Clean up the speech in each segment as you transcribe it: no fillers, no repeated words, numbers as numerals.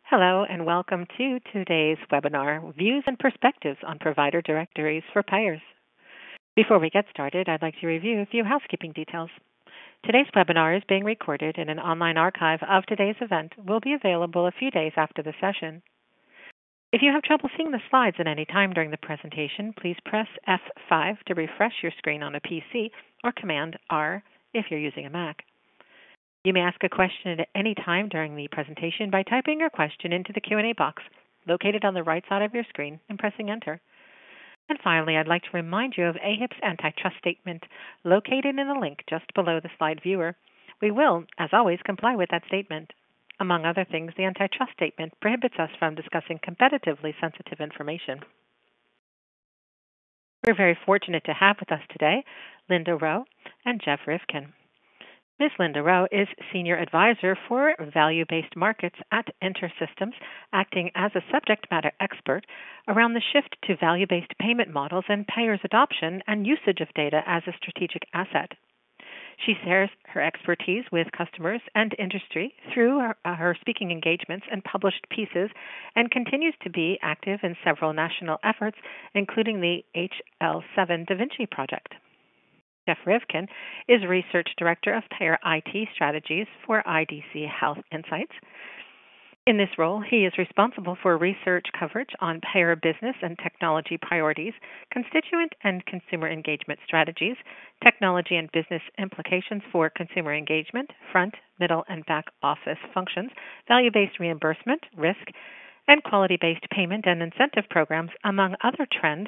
Hello and welcome to today's webinar, Views and Perspectives on Provider Directories for Payers. Before we get started, I'd like to review a few housekeeping details. Today's webinar is being recorded and an online archive of today's event will be available a few days after the session. If you have trouble seeing the slides at any time during the presentation, please press F5 to refresh your screen on a PC or Command R if you're using a Mac. You may ask a question at any time during the presentation by typing your question into the Q&A box located on the right side of your screen and pressing Enter. And finally, I'd like to remind you of AHIP's antitrust statement located in the link just below the slide viewer. We will, as always, comply with that statement. Among other things, the antitrust statement prohibits us from discussing competitively sensitive information. We're very fortunate to have with us today Linda Rowe and Jeff Rivkin. Ms. Linda Rowe is Senior Advisor for Value-Based Markets at InterSystems, acting as a subject matter expert around the shift to value-based payment models and payers' adoption and usage of data as a strategic asset. She shares her expertise with customers and industry through her speaking engagements and published pieces and continues to be active in several national efforts, including the HL7 Da Vinci Project. Jeff Rivkin is Research Director of Payer IT Strategies for IDC Health Insights. In this role, he is responsible for research coverage on payer business and technology priorities, constituent and consumer engagement strategies, technology and business implications for consumer engagement, front, middle, and back office functions, value-based reimbursement, risk, and quality-based payment and incentive programs, among other trends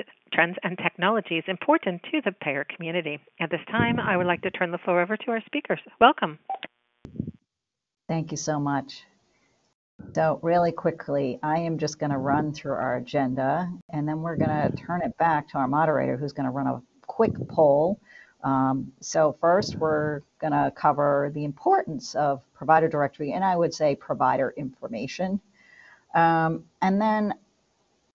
and technologies important to the payer community. At this time, I would like to turn the floor over to our speakers. Welcome. Thank you so much. So really quickly, I am just going to run through our agenda, and then we're going to turn it back to our moderator, who's going to run a quick poll. So first, we're going to cover the importance of provider directory, and I would say provider information. And then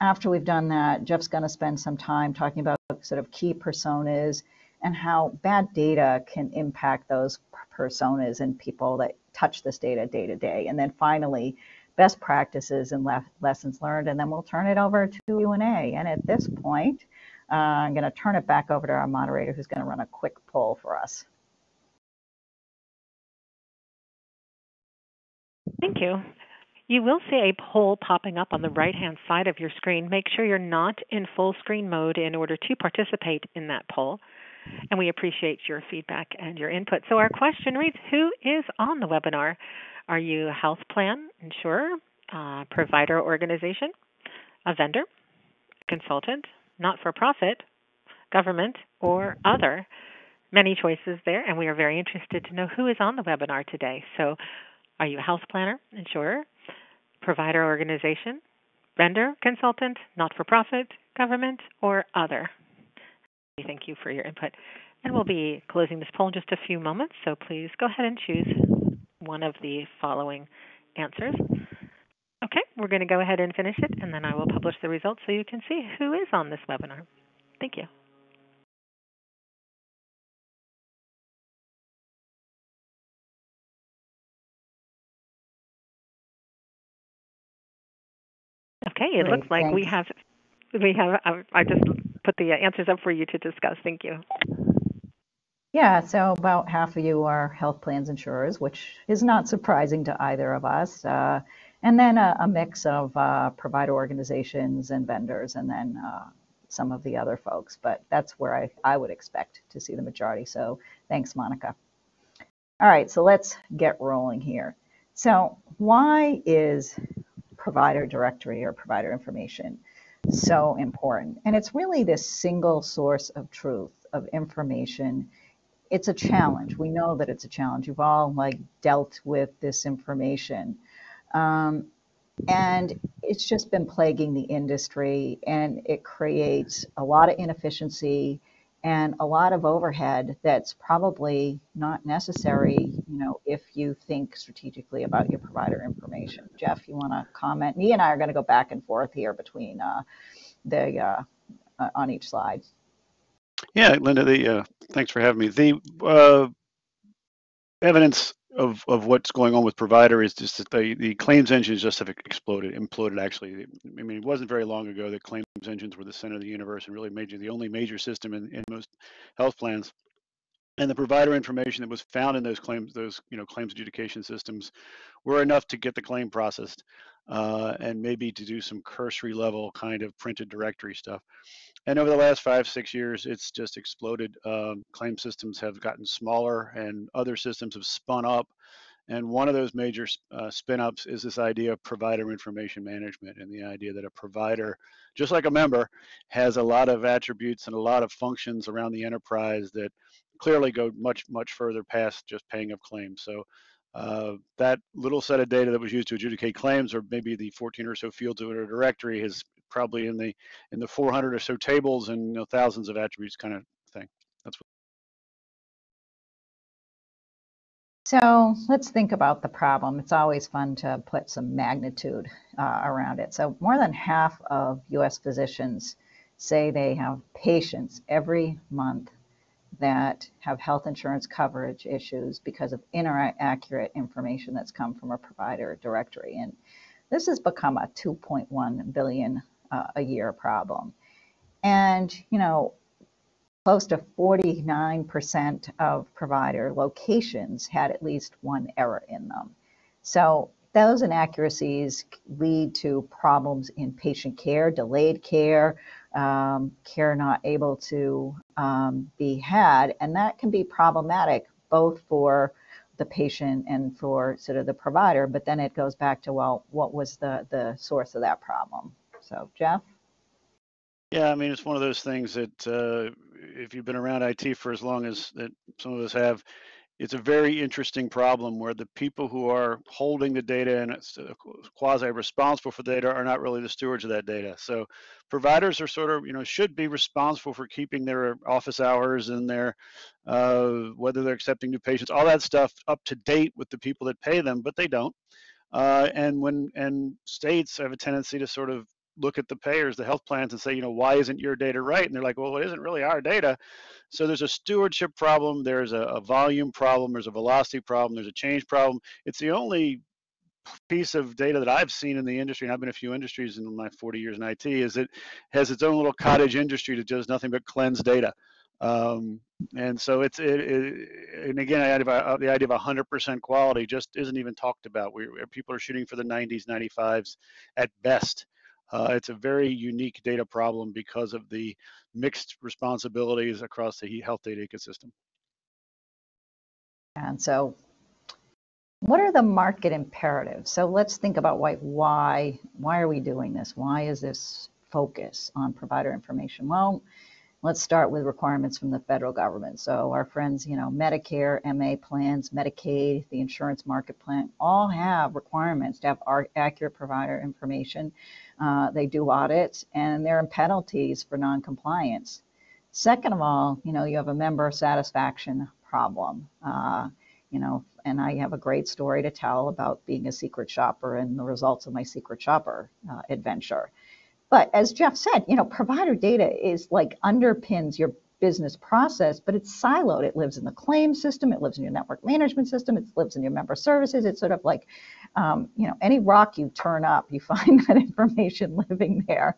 after we've done that, Jeff's going to spend some time talking about sort of key personas and how bad data can impact those personas and people that touch this data day to day. And then finally, best practices and lessons learned. And then we'll turn it over to Q&A. And at this point, I'm going to turn it back over to our moderator, who's going to run a quick poll for us. Thank you. You will see a poll popping up on the right-hand side of your screen. Make sure you're not in full screen mode in order to participate in that poll. And we appreciate your feedback and your input. So our question reads, who is on the webinar? Are you a health plan, insurer, provider organization, a vendor, consultant, not-for-profit, government, or other? Many choices there, and we are very interested to know who is on the webinar today. So are you a health planner, insurer, provider organization, vendor, consultant, not-for-profit, government, or other? Thank you for your input. And we'll be closing this poll in just a few moments, so please go ahead and choose one of the following answers. Okay, we're going to go ahead and finish it, and then I will publish the results so you can see who is on this webinar. Thank you. Okay, it looks like we have, I just put the answers up for you to discuss. Thank you. Yeah, so about half of you are health plans insurers, which is not surprising to either of us. And then a mix of provider organizations and vendors, and then some of the other folks. But that's where I would expect to see the majority. So thanks, Monica. All right, so let's get rolling here. So why is provider directory or provider information so important? And it's really this single source of truth, of information. It's a challenge. We know that it's a challenge. You've all dealt with this information. And it's just been plaguing the industry, and it creates a lot of inefficiency and a lot of overhead that's probably not necessary, if you think strategically about your provider information. Jeff, you want to comment? Me and I are going to go back and forth here between on each slide. Yeah, Linda, thanks for having me. The evidence of what's going on with provider is just that the claims engines just have imploded actually. I mean, it wasn't very long ago that claims engines were the center of the universe and really the only major system in most health plans. And the provider information that was found in those claims, claims adjudication systems, were enough to get the claim processed, and maybe to do some cursory level kind of printed directory stuff. And over the last 5-6 years, it's just exploded. Claim systems have gotten smaller, and other systems have spun up. And one of those major spin-ups is this idea of provider information management, and the idea that a provider, just like a member, has a lot of attributes and a lot of functions around the enterprise that clearly go much, much further past just paying of claims. So that little set of data that was used to adjudicate claims, or maybe the 14 or so fields in a directory, is probably in the 400 or so tables and thousands of attributes kind of thing. That's what. So let's think about the problem. It's always fun to put some magnitude around it. So more than half of US physicians say they have patients every month that have health insurance coverage issues because of inaccurate information that's come from a provider directory. And this has become a 2.1 billion a year problem. And, close to 49% of provider locations had at least one error in them. So those inaccuracies lead to problems in patient care, delayed care, care not able to be had, and that can be problematic both for the patient and for sort of the provider, but then it goes back to, well, what was the source of that problem? So, Jeff? Yeah, I mean, it's one of those things that if you've been around IT for as long as that some of us have, it's a very interesting problem where the people who are holding the data and quasi responsible for data are not really the stewards of that data. So providers are sort of, should be responsible for keeping their office hours and their whether they're accepting new patients, all that stuff up to date with the people that pay them, but they don't. And states have a tendency to sort of look at the payers, the health plans, and say, why isn't your data right? And they're like, well, it isn't really our data. So there's a stewardship problem, there's a volume problem, there's a velocity problem, there's a change problem. It's the only piece of data that I've seen in the industry, and I've been in a few industries in my 40 years in IT, is it has its own little cottage industry that does nothing but cleanse data. And so and again, the idea of 100% quality just isn't even talked about. People are shooting for the 90s, 95s at best. It's a very unique data problem because of the mixed responsibilities across the health data ecosystem. And so what are the market imperatives? So let's think about why are we doing this? Why is this focus on provider information? Well, let's start with requirements from the federal government. So our friends, Medicare, MA plans, Medicaid, the insurance market plan, all have requirements to have accurate provider information. They do audits, and there are penalties for noncompliance. Second of all, you have a member satisfaction problem. And I have a great story to tell about being a secret shopper and the results of my secret shopper adventure. But as Jeff said, provider data is like underpins your business process, but it's siloed. It lives in the claim system. It lives in your network management system. It lives in your member services. It's sort of like, any rock you turn up, you find that information living there.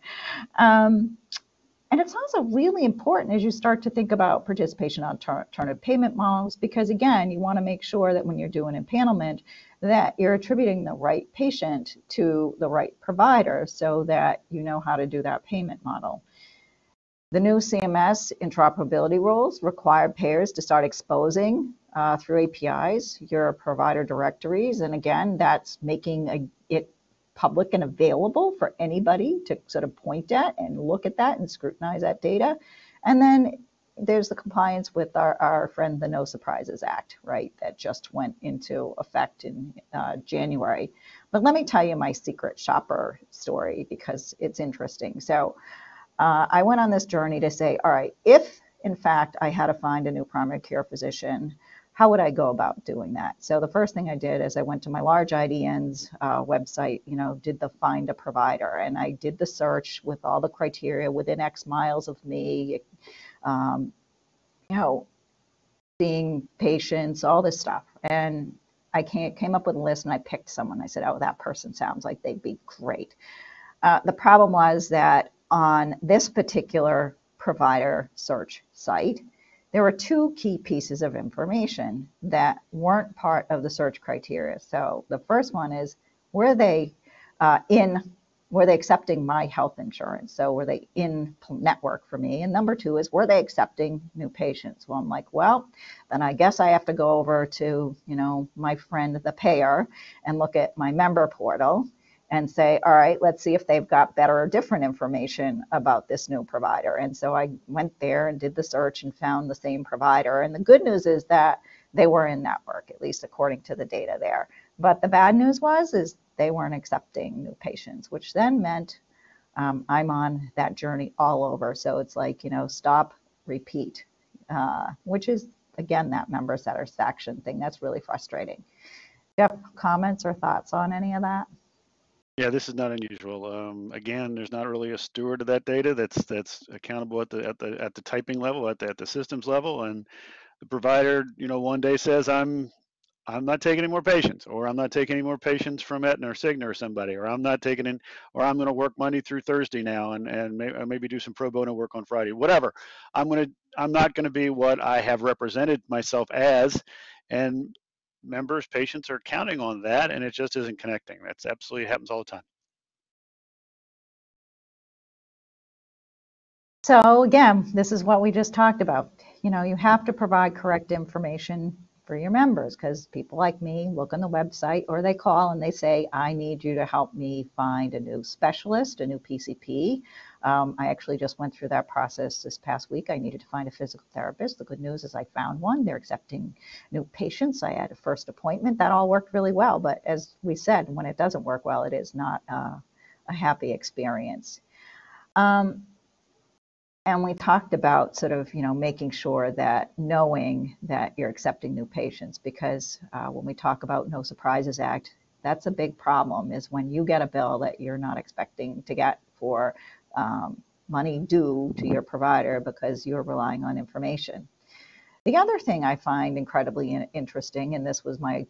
And it's also really important as you start to think about participation on alternative payment models, because again, you want to make sure that when you're doing impanelment, that you're attributing the right patient to the right provider so that you know how to do that payment model. The new CMS interoperability rules require payers to start exposing through APIs your provider directories. And again, that's making it public and available for anybody to sort of point at and look at that and scrutinize that data. And then there's the compliance with our friend, the No Surprises Act, right, that just went into effect in January. But let me tell you my secret shopper story because it's interesting. So I went on this journey to say, all right, if in fact I had to find a new primary care physician, how would I go about doing that? So the first thing I did is I went to my large IDN's website, did the find a provider, and I did the search with all the criteria within X miles of me, seeing patients, all this stuff. And I came up with a list and I picked someone. I said, oh, that person sounds like they'd be great. The problem was that on this particular provider search site, there were two key pieces of information that weren't part of the search criteria. So the first one is, were they accepting my health insurance? So were they in network for me? And number two is, were they accepting new patients? Well, I'm like, well, then I guess I have to go over to, my friend, the payer, and look at my member portal and say, all right, let's see if they've got better or different information about this new provider. And so I went there and did the search and found the same provider. And the good news is that they were in network, at least according to the data there. But the bad news is they weren't accepting new patients, which then meant I'm on that journey all over. So it's like, stop, repeat, which is, again, that member satisfaction thing. That's really frustrating. Do you have comments or thoughts on any of that? Yeah, this is not unusual. Again, there's not really a steward of that data that's accountable at the typing level, at the systems level, and the provider, one day says I'm not taking any more patients, or I'm not taking any more patients from Aetna or Cigna or somebody, or I'm not taking in, or I'm going to work Monday through Thursday now, and maybe do some pro bono work on Friday, whatever. I'm not going to be what I have represented myself as, and members, patients are counting on that, and it just isn't connecting. That's absolutely happens all the time. So again, this is what we just talked about. You have to provide correct information for your members, because people like me look on the website or they call and they say, I need you to help me find a new specialist, a new PCP. I actually just went through that process this past week. I needed to find a physical therapist. The good news is I found one. They're accepting new patients. I had a first appointment. That all worked really well. But as we said, when it doesn't work well, it is not a happy experience. And we talked about sort of, making sure that knowing that you're accepting new patients, because when we talk about No Surprises Act, that's a big problem, is when you get a bill that you're not expecting to get for money due to your provider because you're relying on information. The other thing I find incredibly interesting, and this was my,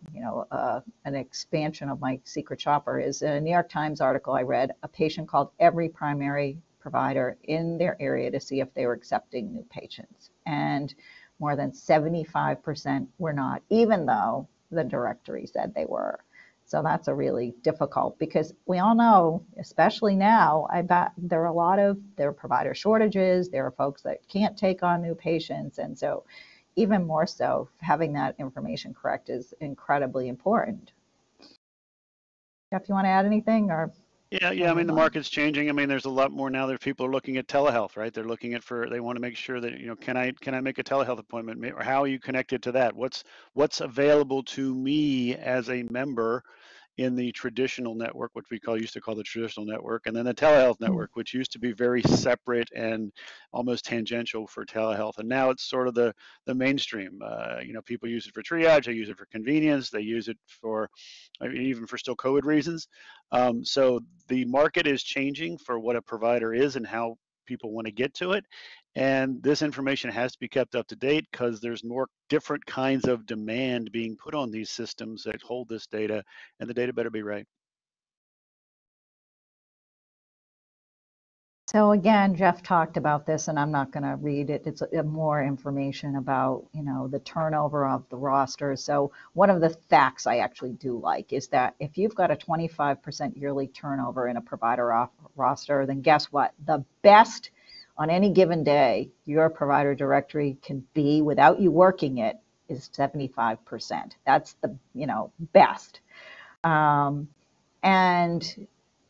an expansion of my secret shopper, is a New York Times article I read. A patient called every primary provider in their area to see if they were accepting new patients. And more than 75% were not, even though the directory said they were. So that's a really difficult, because we all know, especially now, I bet there are provider shortages, there are folks that can't take on new patients. And so even more so, having that information correct is incredibly important. Jeff, you want to add anything? Or Yeah. I mean, the market's changing. I mean, there's a lot more now that people are looking at telehealth, right? They're looking at they want to make sure that, can I make a telehealth appointment, or how are you connected to that? What's available to me as a member in the traditional network, which used to call the traditional network, and then the telehealth network, which used to be very separate and almost tangential for telehealth. And now it's sort of the mainstream. People use it for triage, they use it for convenience, they use it for even for still COVID reasons. So the market is changing for what a provider is and how people want to get to it. And this information has to be kept up to date, because there's more different kinds of demand being put on these systems that hold this data, and the data better be right. So again, Jeff talked about this, and I'm not going to read it. It's more information about, the turnover of the roster. So one of the facts I actually do like is that if you've got a 25% yearly turnover in a provider roster, then guess what? The best on any given day your provider directory can be without you working it is 75%. That's the, best. And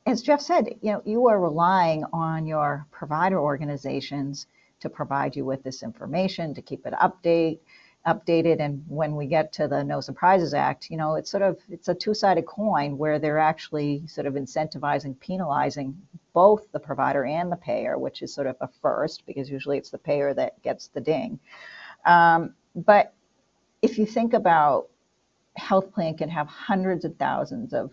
as Jeff said, you are relying on your provider organizations to provide you with this information, to keep it updated. And when we get to the No Surprises Act, it's a two-sided coin, where they're actually sort of incentivizing, penalizing both the provider and the payer, which is sort of a first, because usually it's the payer that gets the ding. But if you think about, health plan can have hundreds of thousands of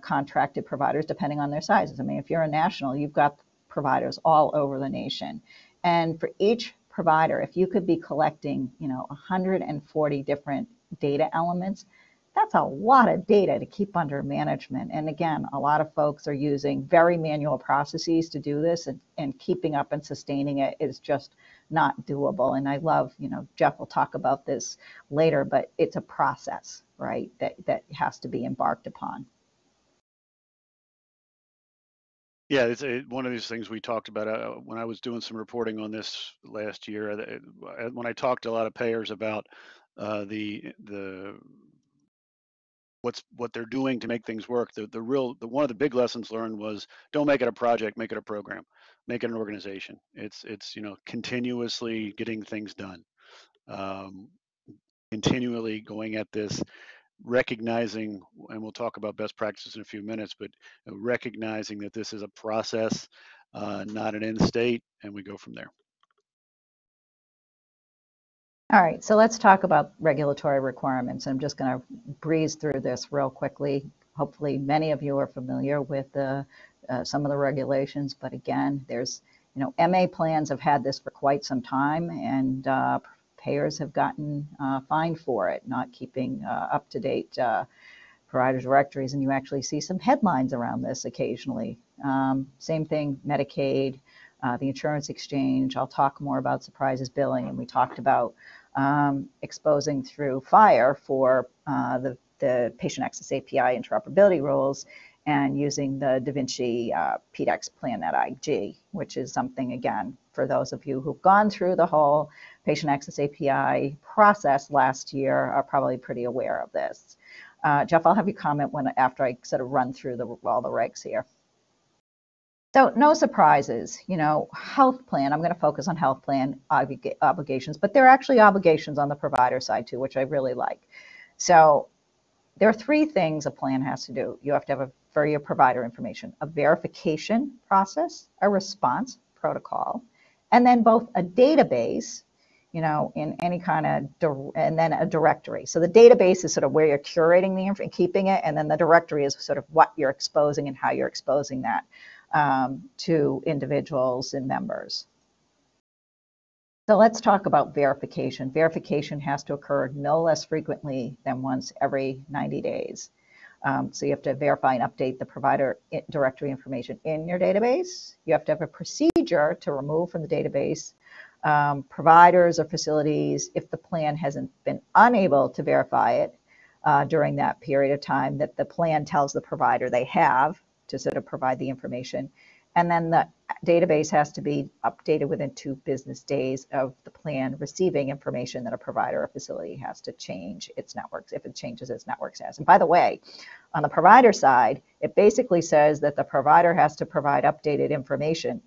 contracted providers, depending on their sizes. I mean, if you're a national, you've got providers all over the nation. And for each provider, if you could be collecting, 140 different data elements, That's a lot of data to keep under management. And again, a lot of folks are using very manual processes to do this, and keeping up and sustaining it is just not doable. And I love, Jeff will talk about this later, but it's a process, right, that has to be embarked upon. Yeah, it's one of these things we talked about when I was doing some reporting on this last year. When I talked to a lot of payers about what they're doing to make things work, one of the big lessons learned was don't make it a project, make it a program, make it an organization. It's continuously getting things done, continually going at this, recognizing, and we'll talk about best practices in a few minutes, but recognizing that this is a process, not an end state, and we go from there. All right, so let's talk about regulatory requirements. I'm just going to breeze through this real quickly. Hopefully many of you are familiar with some of the regulations, but again, there's, MA plans have had this for quite some time, and payers have gotten fined for it, not keeping up-to-date provider directories, and you actually see some headlines around this occasionally. Same thing, Medicaid, the insurance exchange. I'll talk more about surprises billing, and we talked about exposing through FHIR for the patient access API interoperability rules, and using the Da Vinci PDEX Plan.IG, which is something, again, for those of you who've gone through the whole patient access API process last year are probably pretty aware of this. Jeff, I'll have you comment after I sort of run through all the regs here. So no surprises, health plan, I'm going to focus on health plan obligations, but there are actually obligations on the provider side too, which I really like. So there are three things a plan has to do. You have to have for your provider information, a verification process, a response protocol, and then both a database, in any kind of, and then a directory. So the database is sort of where you're curating the info and keeping it, and then the directory is sort of what you're exposing and how you're exposing that to individuals and members. So let's talk about verification. Verification has to occur no less frequently than once every 90 days. So you have to verify and update the provider directory information in your database. You have to have a procedure to remove from the database providers or facilities if the plan hasn't been unable to verify it during that period of time that the plan tells the provider they have to sort of provide the information. And then the database has to be updated within 2 business days of the plan receiving information that a provider or facility has to change its networks, if it changes its network status. And by the way, on the provider side, it basically says that the provider has to provide updated information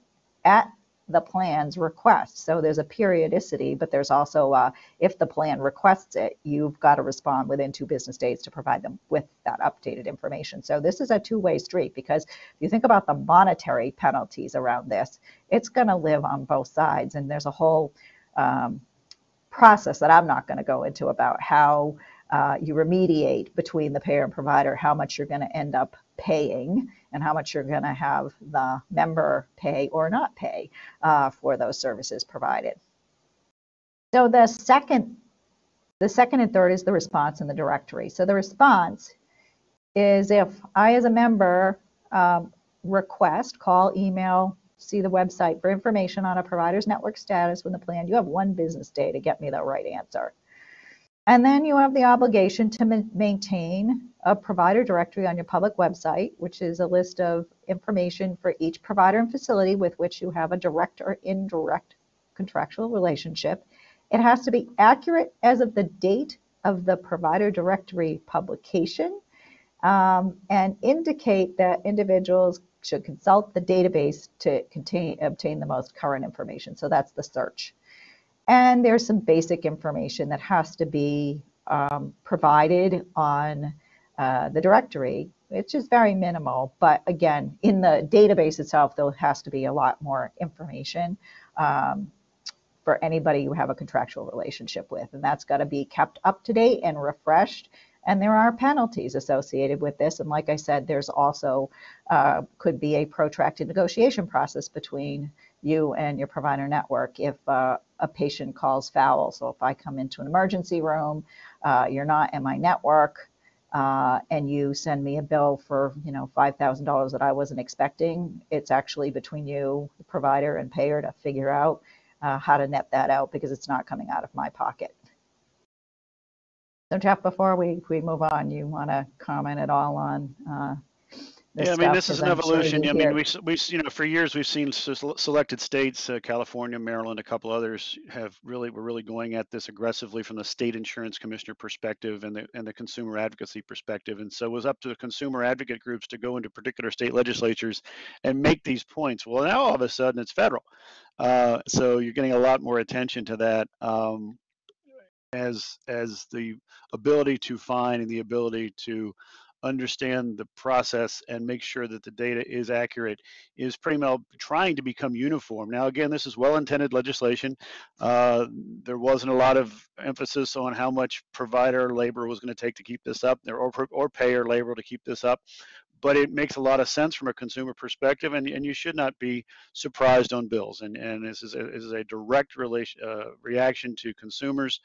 at the plan's request. So there's a periodicity, but there's also, if the plan requests it, you've got to respond within 2 business days to provide them with that updated information. So this is a two-way street, because if you think about the monetary penalties around this, it's going to live on both sides. And there's a whole process that I'm not going to go into about how you remediate between the payer and provider, how much you're going to end up paying and how much you're going to have the member pay or not pay for those services provided. So the second and third is the response and the directory. So the response is if I, as a member, request, call, email, see the website for information on a provider's network status with the plan, you have 1 business day to get me the right answer. And then you have the obligation to maintain a provider directory on your public website, which is a list of information for each provider and facility with which you have a direct or indirect contractual relationship. It has to be accurate as of the date of the provider directory publication, and indicate that individuals should consult the database to obtain the most current information. So that's the search. And there's some basic information that has to be provided on the directory, which is very minimal. But again, in the database itself, there has to be a lot more information for anybody you have a contractual relationship with. And that's got to be kept up to date and refreshed. And there are penalties associated with this. And like I said, there's also could be a protracted negotiation process between you and your provider network if a patient calls foul. So if I come into an emergency room, you're not in my network, and you send me a bill for $5,000 that I wasn't expecting, it's actually between you, the provider, and payer to figure out how to net that out because it's not coming out of my pocket. So Jeff, before we move on, you want to comment at all on this Yeah, I stuff? mean, this is 'Cause an I'm sure evolution. you I mean, hear. for years we've seen selected states, California, Maryland, a couple others were really going at this aggressively from the state insurance commissioner perspective and the consumer advocacy perspective. And so it was up to the consumer advocate groups to go into particular state legislatures and make these points. Well, now all of a sudden it's federal. So you're getting a lot more attention to that. As the ability to find and the ability to understand the process and make sure that the data is accurate is pretty much trying to become uniform. Now, again, this is well-intended legislation. There wasn't a lot of emphasis on how much provider labor was going to take to keep this up, or payer labor to keep this up. But it makes a lot of sense from a consumer perspective, and you should not be surprised on bills. And this is a direct reaction to consumers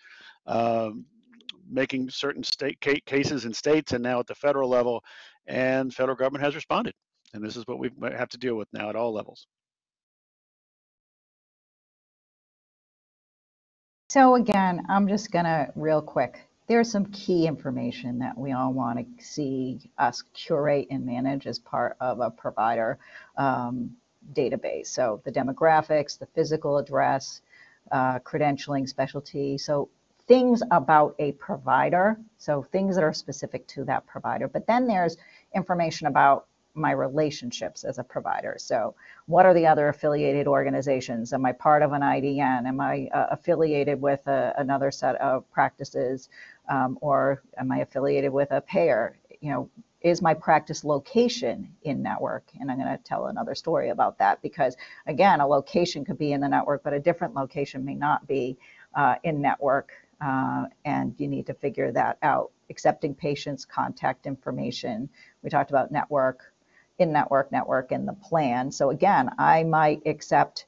making certain state cases in states and now at the federal level, and federal government has responded. And this is what we have to deal with now at all levels. So again, I'm just gonna real quick. There's some key information that we all want to see us curate and manage as part of a provider database. So the demographics, the physical address, credentialing, specialty. So things about a provider, so things that are specific to that provider. But then there's information about my relationships as a provider. So what are the other affiliated organizations? Am I part of an IDN? Am I affiliated with another set of practices? Or am I affiliated with a payer? Is my practice location in network? And I'm going to tell another story about that because, again, a location could be in the network, but a different location may not be in network. And you need to figure that out. Accepting patients' contact information. We talked about network, network, and the plan. So again, I might accept,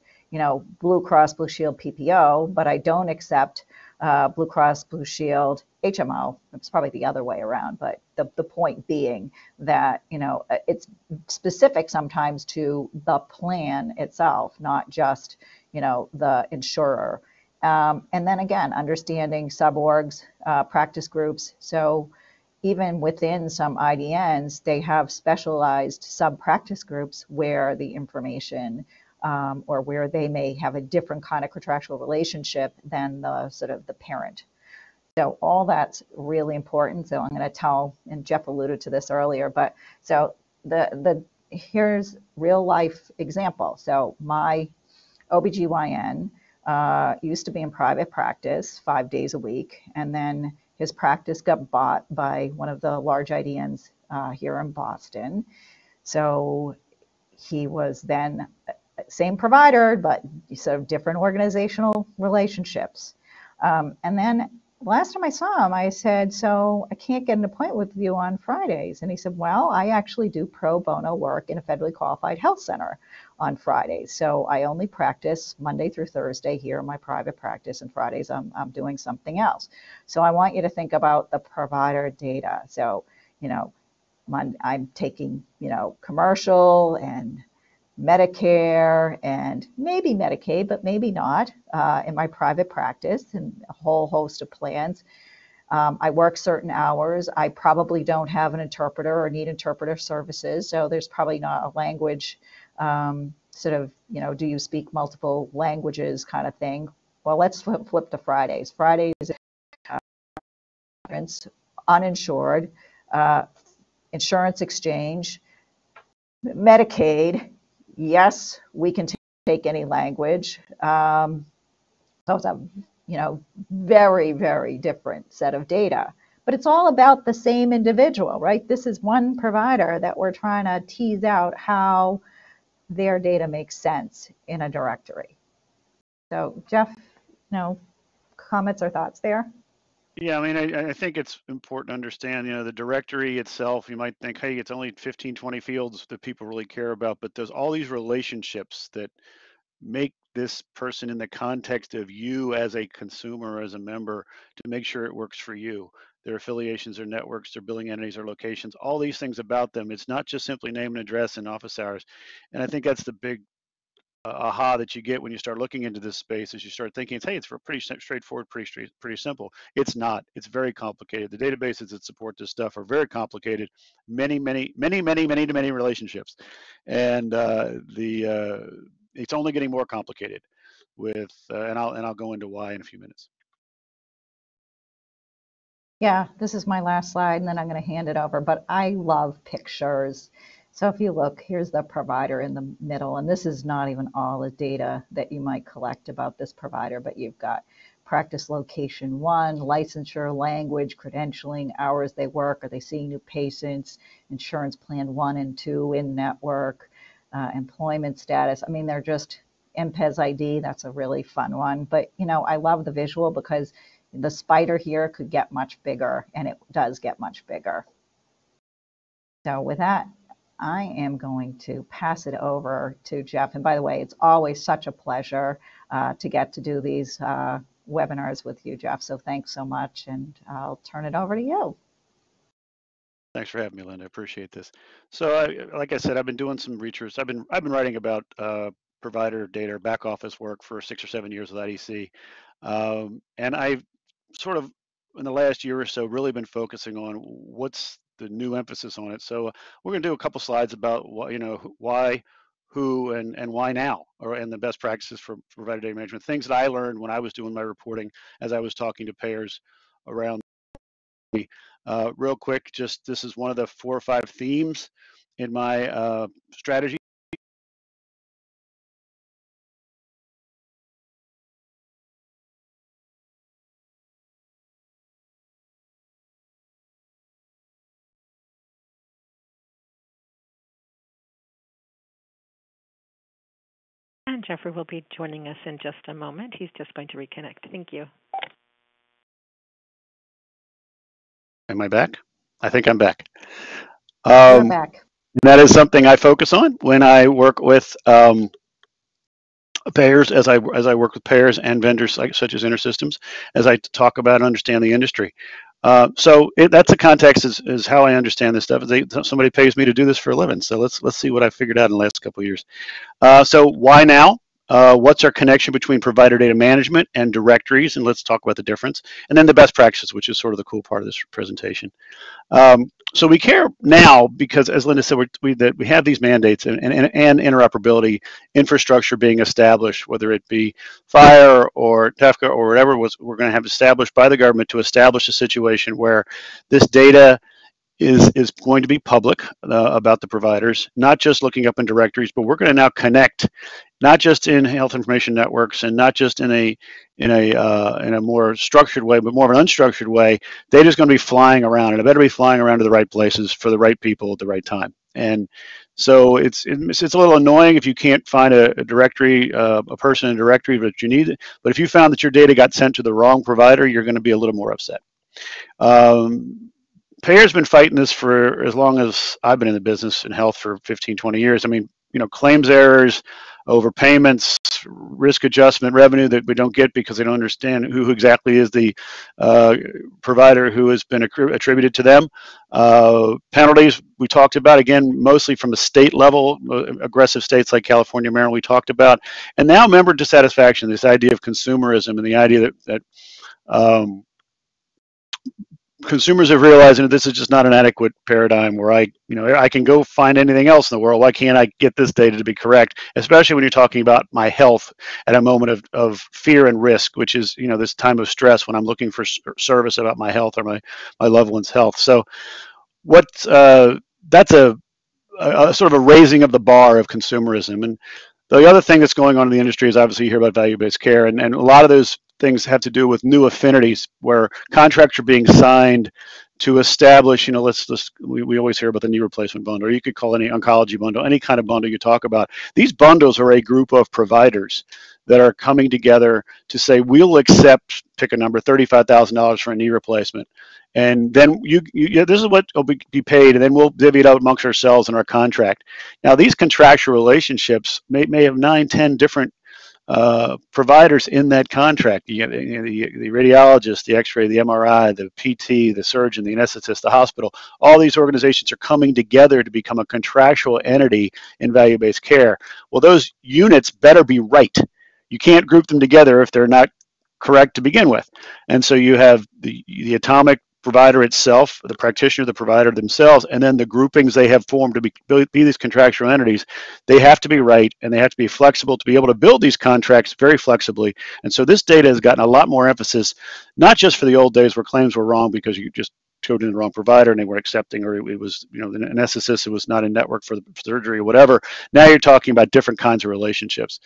Blue Cross Blue Shield PPO, but I don't accept Blue Cross Blue Shield HMO. It's probably the other way around, but the point being that, it's specific sometimes to the plan itself, not just, the insurer. And then again, understanding suborgs, practice groups. So even within some IDNs, they have specialized sub-practice groups where the information or where they may have a different kind of contractual relationship than the sort of the parent. So all that's really important. So I'm going to tell, and Jeff alluded to this earlier, but so here's real life example. So my OBGYN used to be in private practice 5 days a week, and then his practice got bought by one of the large IDNs here in Boston. So he was then same provider, but sort of different organizational relationships. And then last time I saw him, I said, so I can't get an appointment with you on Fridays. And he said, well, I actually do pro bono work in a federally qualified health center on Fridays. So I only practice Monday through Thursday here in my private practice, and Fridays I'm doing something else. So I want you to think about the provider data. So, I'm taking, commercial and Medicare and maybe Medicaid, but maybe not, in my private practice, and a whole host of plans. I work certain hours. I probably don't have an interpreter or need interpreter services, so there's probably not a language sort of, do you speak multiple languages kind of thing. Well, let's flip to Fridays. Fridays, uninsured, insurance exchange, Medicaid. Yes, we can take any language. So it's a very, very different set of data. But it's all about the same individual, right? This is one provider that we're trying to tease out how their data makes sense in a directory. So Jeff, comments or thoughts there? Yeah, I mean, I think it's important to understand, the directory itself, you might think, hey, it's only 15, 20 fields that people really care about, but there's all these relationships that make this person in the context of you as a consumer, as a member, to make sure it works for you. their affiliations, their networks, their billing entities, their locations, all these things about them. It's not just simply name and address and office hours. And I think that's the big aha that you get when you start looking into this space, is you start thinking, hey, it's pretty straightforward, pretty simple. It's not. It's very complicated. The databases that support this stuff are very complicated, many relationships, and it's only getting more complicated with, and I'll go into why in a few minutes. Yeah, this is my last slide, and then I'm going to hand it over, but I love pictures. So if you look, here's the provider in the middle, and this is not even all the data that you might collect about this provider, but you've got practice location 1, licensure, language, credentialing, hours they work, are they seeing new patients, insurance plan 1 and 2, in-network, employment status. I mean, they're just MPES ID, that's a really fun one. But, you know, I love the visual because the spider here could get much bigger, and it does get much bigger. So with that, I am going to pass it over to Jeff. And by the way, it's always such a pleasure to get to do these webinars with you, Jeff. So thanks so much, and I'll turn it over to you. Thanks for having me, Linda. I appreciate this. So, like I said, I've been doing some research. I've been writing about provider data, back office work for 6 or 7 years with IDC, and I've sort of in the last year or so really been focusing on what's the new emphasis on it. So we're going to do a couple slides about what, you know, why, who, and why now, and the best practices for provider data management. Things that I learned when I was doing my reporting, as I was talking to payers around me. Real quick, just this is one of the 4 or 5 themes in my strategy. And Jeffrey will be joining us in just a moment. He's just going to reconnect. Thank you. Am I back? I think I'm back. You're back. That is something I focus on when I work with payers, as I work with payers and vendors such as InterSystems, as I talk about and understand the industry. So that's the context is how I understand this stuff. Somebody pays me to do this for a living. So let's see what I figured out in the last couple of years. So why now? What's our connection between provider data management and directories? And let's talk about the difference. And then the best practices, which is sort of the cool part of this presentation. So we care now because, as Linda said, we have these mandates and interoperability infrastructure being established, whether it be FHIR or TEFCA or whatever we're going to have established by the government to establish a situation where this data is going to be public about the providers, not just looking up in directories, but we're going to now connect, not just in health information networks and not just in a more structured way, but more of an unstructured way. Data is going to be flying around, and it better be flying around to the right places for the right people at the right time. And so it's a little annoying if you can't find a directory, a person in a directory that you need. But if you found that your data got sent to the wrong provider, you're going to be a little more upset. Payers been fighting this for as long as I've been in the business in health, for 15, 20 years. I mean, you know, claims errors, overpayments, risk adjustment revenue that we don't get because they don't understand who exactly is the provider who has been attributed to them. Penalties we talked about, again, mostly from a state level, aggressive states like California, Maryland, we talked about. And now member dissatisfaction, this idea of consumerism and the idea that consumers have realized that this is just not an adequate paradigm where I can go find anything else in the world. Why can't I get this data to be correct? Especially when you're talking about my health at a moment of fear and risk, which is, you know, this time of stress when I'm looking for service about my health or my loved one's health. So that's a sort of a raising of the bar of consumerism. And the other thing that's going on in the industry is obviously you hear about value-based care, and a lot of those things have to do with new affinities where contracts are being signed to establish, you know, we always hear about the knee replacement bundle, or you could call any oncology bundle, any kind of bundle you talk about. These bundles are a group of providers that are coming together to say, we'll accept, pick a number, $35,000 for a knee replacement. And then this is what will be paid, and then we'll divvy it out amongst ourselves in our contract. Now, these contractual relationships may have 9, 10 different providers in that contract. You know, the radiologist, the X-ray, the MRI, the PT, the surgeon, the anesthetist, the hospital. All these organizations are coming together to become a contractual entity in value-based care. Well, those units better be right. You can't group them together if they're not correct to begin with. And so you have the atomic provider itself, the practitioner, the provider themselves, and then the groupings they have formed to be these contractual entities. They have to be right, and they have to be flexible to be able to build these contracts very flexibly. And so this data has gotten a lot more emphasis, not just for the old days where claims were wrong because you just coded in the wrong provider and they were accepting, or it was, you know, an anesthetist, it was not in network for the surgery or whatever. Now you're talking about different kinds of relationships.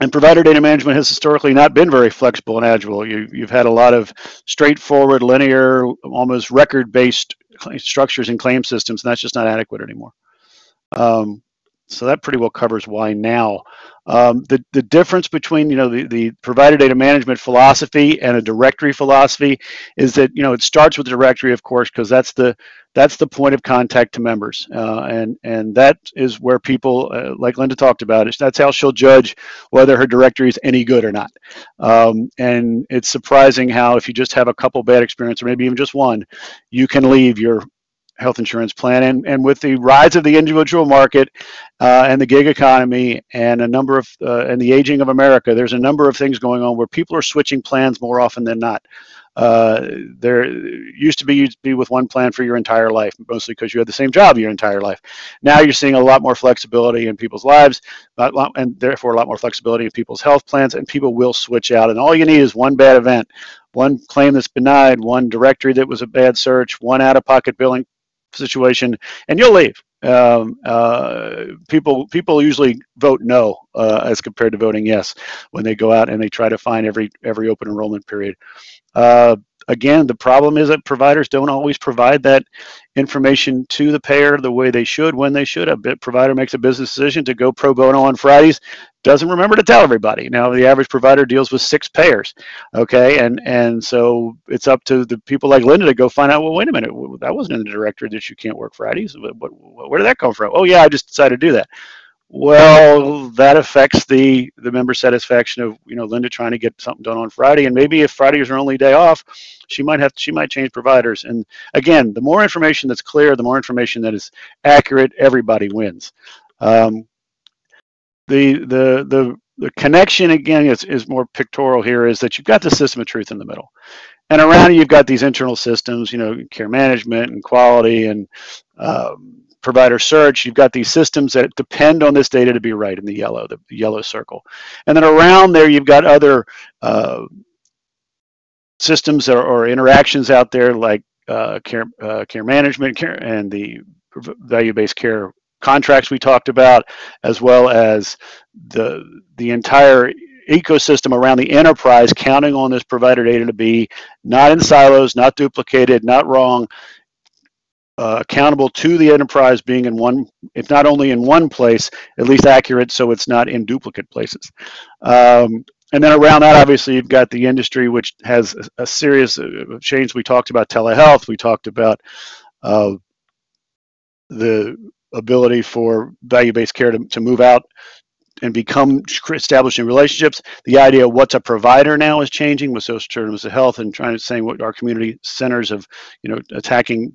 And provider data management has historically not been very flexible and agile. You've had a lot of straightforward, linear, almost record-based structures and claim systems, and that's just not adequate anymore. So that pretty well covers why now. The difference between, you know, the provider data management philosophy and a directory philosophy is that, you know, it starts with the directory, of course, because that's the point of contact to members, and that is where people, like Linda talked about, that's how she'll judge whether her directory is any good or not. And it's surprising how if you just have a couple bad experiences, or maybe even just one, you can leave your health insurance plan. And with the rise of the individual market and the gig economy and a number of and the aging of America, there's a number of things going on where people are switching plans more often than not. There used to be with one plan for your entire life, mostly because you had the same job your entire life. Now you're seeing a lot more flexibility in people's lives, and therefore a lot more flexibility in people's health plans, and people will switch out. And all you need is one bad event, one claim that's denied, one directory that was a bad search, one out-of-pocket billing situation, and you'll leave. People usually vote no as compared to voting yes when they go out and they try to find every open enrollment period. Again, the problem is that providers don't always provide that information to the payer the way they should, when they should. A provider makes a business decision to go pro bono on Fridays, doesn't remember to tell everybody. Now, the average provider deals with 6 payers, okay? And so it's up to the people like Linda to go find out, well, wait a minute, that wasn't in the directory that you can't work Fridays. Where did that come from? Oh, yeah, I just decided to do that. Well, that affects the member satisfaction of, you know, Linda trying to get something done on Friday, and maybe if Friday is her only day off, she might change providers. And again, the more information that's clear, the more information that is accurate, everybody wins. The connection again is more pictorial here, is that you've got the system of truth in the middle, and around it you've got these internal systems, you know, care management and quality and provider search. You've got these systems that depend on this data to be right in the yellow circle. And then around there, you've got other systems or interactions out there like care management and the value-based care contracts we talked about, as well as the entire ecosystem around the enterprise counting on this provider data to be not in silos, not duplicated, not wrong, accountable to the enterprise being in one, if not only in one place, at least accurate so it's not in duplicate places. And then around that, obviously, you've got the industry, which has a series of change. We talked about telehealth. We talked about the ability for value-based care to move out and become establishing relationships. The idea of what's a provider now is changing with social determinants of health and trying to say what our community centers of, you know, attacking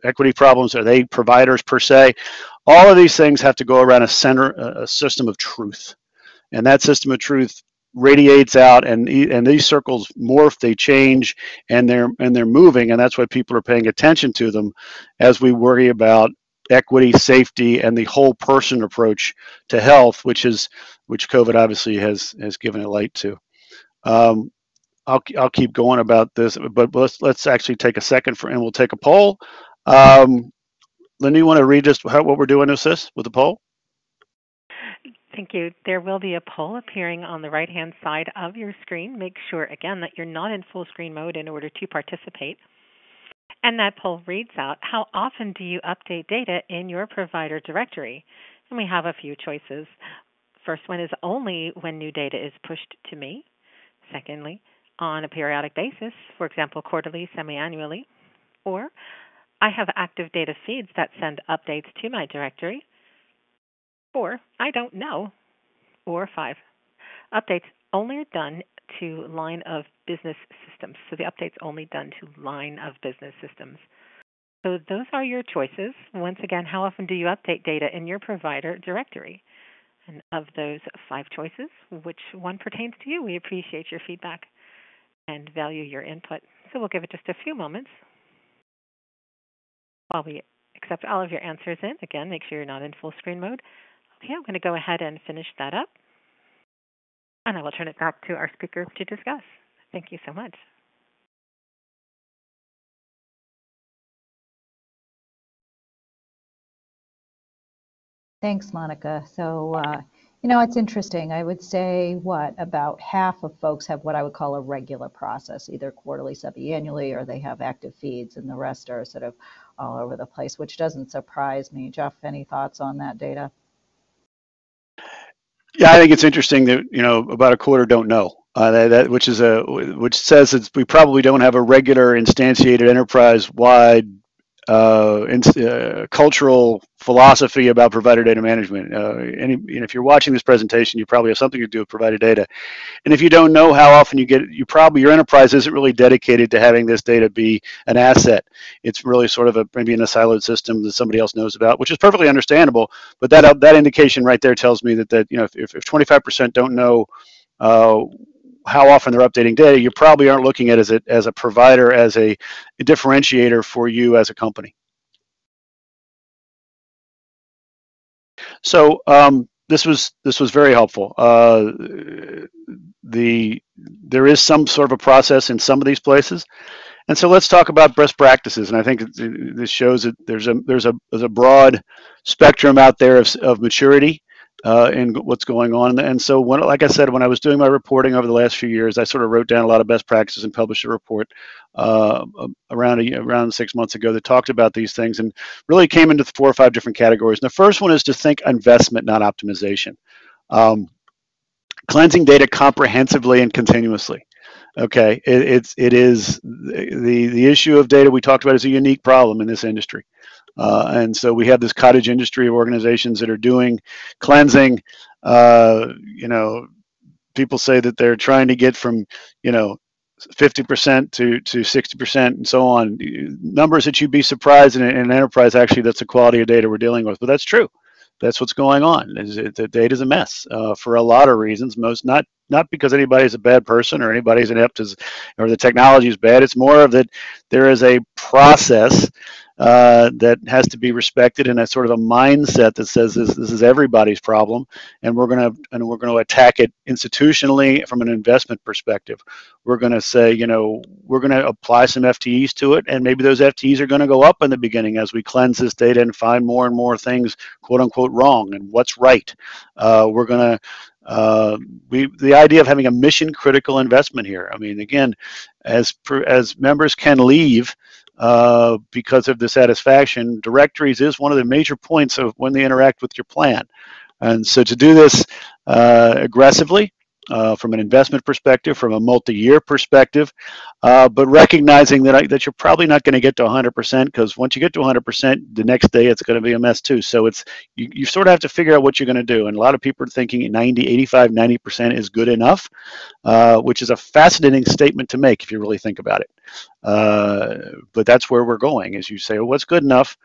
equity problems. Are they providers per se? All of these things have to go around a system of truth, and that system of truth radiates out, and these circles morph, they change, and they're moving, and that's why people are paying attention to them as we worry about equity, safety, and the whole person approach to health, which COVID obviously has given a light to. I'll keep going about this, but let's actually take a second and we'll take a poll. Linda, you want to read just what we're doing with the poll? Thank you. There will be a poll appearing on the right-hand side of your screen. Make sure, again, that you're not in full screen mode in order to participate. And that poll reads out, how often do you update data in your provider directory? And we have a few choices. First one is only when new data is pushed to me. Secondly, on a periodic basis, for example, quarterly, semi-annually. Or I have active data feeds that send updates to my directory. Or I don't know. or 5. Updates only are done to line of business systems. So the update's only done to line of business systems. So those are your choices. Once again, how often do you update data in your provider directory? And of those 5 choices, which one pertains to you? We appreciate your feedback and value your input. So we'll give it just a few moments while we accept all of your answers in. Again, make sure you're not in full screen mode. Okay, I'm going to go ahead and finish that up. And I will turn it back to our speaker to discuss. Thank you so much. Thanks, Monica. So, it's interesting. I would say about half of folks have what I would call a regular process, either quarterly, semi-annually, or they have active feeds, and the rest are sort of all over the place, which doesn't surprise me. Jeff, any thoughts on that data? Yeah, I think it's interesting that about a quarter don't know. Which says that we probably don't have a regular instantiated enterprise-wide cultural philosophy about provider data management. If you're watching this presentation, you probably have something to do with provider data. And if you don't know how often your enterprise isn't really dedicated to having this data be an asset. It's really sort of maybe in a siloed system that somebody else knows about, which is perfectly understandable. But that indication right there tells me that if 25% don't know how often they're updating data, you probably aren't looking at it as a provider, as a differentiator for you as a company. So this was very helpful. There is some sort of a process in some of these places, and so let's talk about best practices. And I think this shows that there's a broad spectrum out there of maturity in what's going on. And so, like I said, when I was doing my reporting over the last few years, I sort of wrote down a lot of best practices and published a report around 6 months ago that talked about these things and really came into 4 or 5 different categories. And the first one is to think investment, not optimization. Cleansing data comprehensively and continuously. Okay, it is the issue of data we talked about is a unique problem in this industry. And so we have this cottage industry of organizations that are doing cleansing. People say that they're trying to get from 50% to 60% and so on. Numbers that you'd be surprised in an enterprise, actually, that's the quality of data we're dealing with. But that's true. That's what's going on. The data's a mess for a lot of reasons. Not because anybody's a bad person or anybody's inept or the technology is bad. It's more of that there is a process that has to be respected, and a sort of a mindset that says this is everybody's problem, and we're going to attack it institutionally from an investment perspective. We're going to say, we're going to apply some FTEs to it, and maybe those FTEs are going to go up in the beginning as we cleanse this data and find more and more things, quote unquote, wrong and what's right. We're going to the idea of having a mission critical investment here. I mean, again, as members can leave because of dissatisfaction, directories is one of the major points of when they interact with your plan. And so to do this aggressively, from an investment perspective, from a multi-year perspective, but recognizing that you're probably not going to get to 100%, because once you get to 100%, the next day it's going to be a mess too. So you sort of have to figure out what you're going to do. And a lot of people are thinking 90% is good enough, which is a fascinating statement to make if you really think about it. But that's where we're going, as you say, well, what's good enough?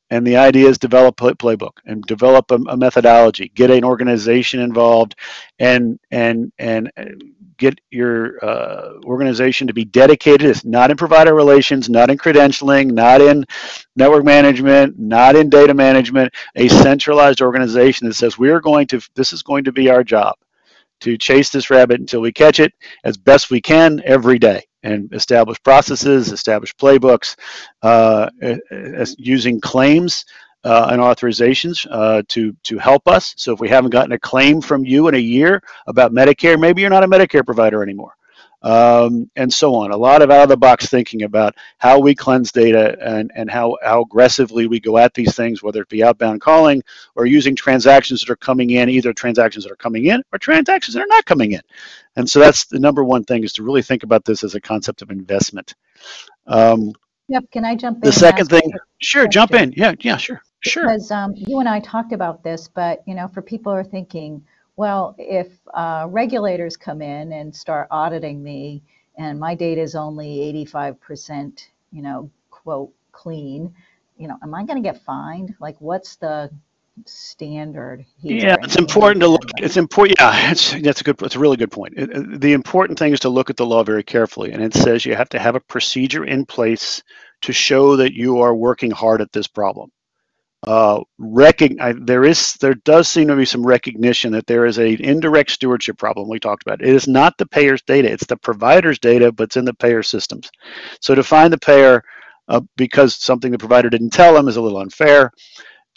And the idea is develop a playbook and develop a methodology, get an organization involved, and get your organization to be dedicated. It's not in provider relations, not in credentialing, not in network management, not in data management, a centralized organization that says this is going to be our job, to chase this rabbit until we catch it as best we can every day, and establish processes, establish playbooks, using claims and authorizations to help us. So if we haven't gotten a claim from you in a year about Medicare, maybe you're not a Medicare provider anymore. And so on. A lot of out-of-the-box thinking about how we cleanse data and how aggressively we go at these things, whether it be outbound calling or using transactions that are coming in, either transactions that are coming in or transactions that are not coming in. And so that's the number one thing, is to really think about this as a concept of investment. Yep, can I jump in? The second thing, sure, jump in. Yeah, sure. Sure. Because you and I talked about this, but for people who are thinking, well, if regulators come in and start auditing me, and my data is only 85%, quote clean, am I going to get fined? Like, what's the standard here? Yeah, it's important to look. It's important. Yeah, it's a really good point. The important thing is to look at the law very carefully, and it says you have to have a procedure in place to show that you are working hard at this problem. There does seem to be some recognition that there is an indirect stewardship problem we talked about. It is not the payer's data; it's the provider's data, but it's in the payer systems. So to find the payer because something the provider didn't tell them is a little unfair.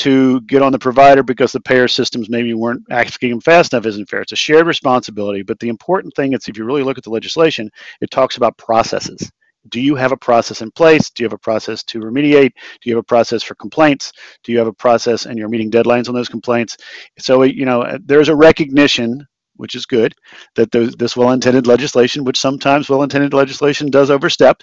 To get on the provider because the payer systems maybe weren't asking them fast enough isn't fair. It's a shared responsibility. But the important thing is, if you really look at the legislation, it talks about processes. Do you have a process in place? Do you have a process to remediate? Do you have a process for complaints? Do you have a process and you're meeting deadlines on those complaints? So, there's a recognition, which is good, that this well-intended legislation, which sometimes well-intended legislation does overstep,